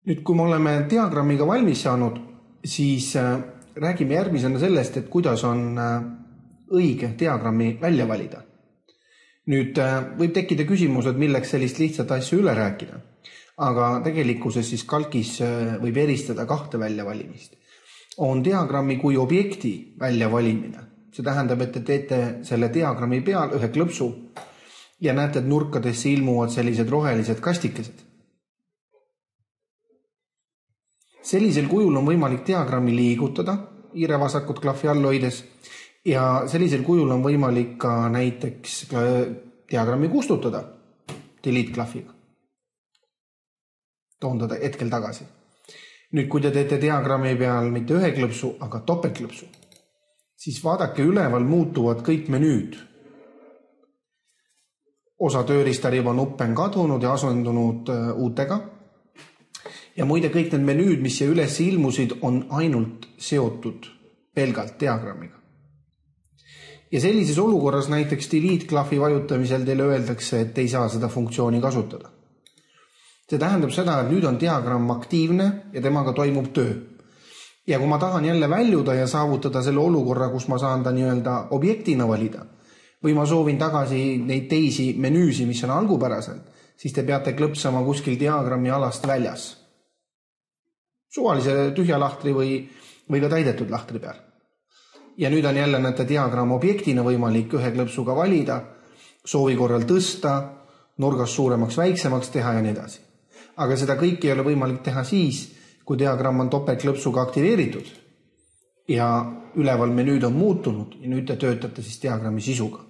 Nüüd, kui me oleme diagrammiga valmis saanud, siis räägime järgmisena sellest, et kuidas on õige diagrammi välja valida. Nüüd võib tekkida küsimus, et milleks sellist lihtsat asja üle rääkida, aga tegelikkuses siis kalkis võib eristada kahte väljavalimist. On diagrammi kui objekti väljavalimine. See tähendab, et te teete selle diagrammi peal ühe klõpsu ja näete, et nurkadesse ilmuvad sellised rohelised kastikesed. Sellisel kujul on võimalik diagrammi liigutada, hiirevasakut klahvi all hoides, ja sellisel kujul on võimalik ka näiteks diagrammi kustutada delete klahviga. Toon ta hetkel tagasi. Nüüd, kui te teete diagrammi peal mitte ühe klõpsu, aga topeltklõpsu, siis vaadake üleval muutuvad kõik menüüd. Osa tööriistariba nuppe on kadunud ja asendunud uutega. Ja muide, kõik need menüüd, mis siia üles ilmusid, on ainult seotud pelgalt diagrammiga. Ja sellises olukorras näiteks delete klahvi vajutamisel teile öeldakse, et ei saa seda funktsiooni kasutada. See tähendab seda, et nüüd on diagramm aktiivne ja temaga toimub töö. Ja kui ma tahan jälle väljuda ja saavutada selle olukorra, kus ma saan ta nii-öelda objektina valida, või ma soovin tagasi neid teisi menüüsi, mis on algupäraselt, siis te peate klõpsama kuskil diagrammi alast väljas. Suvalise tühja lahtri või ka täidetud lahtri peal. Ja nüüd on jälle näete diagramm objektina võimalik ühe klõpsuga valida, soovi korral tõsta, nurgas suuremaks, väiksemaks teha ja nii edasi. Aga seda kõike ei ole võimalik teha siis, kui diagramm on topeltklõpsuga aktiveeritud ja üleval menüüd on muutunud ja nüüd te töötate siis diagrammi sisuga.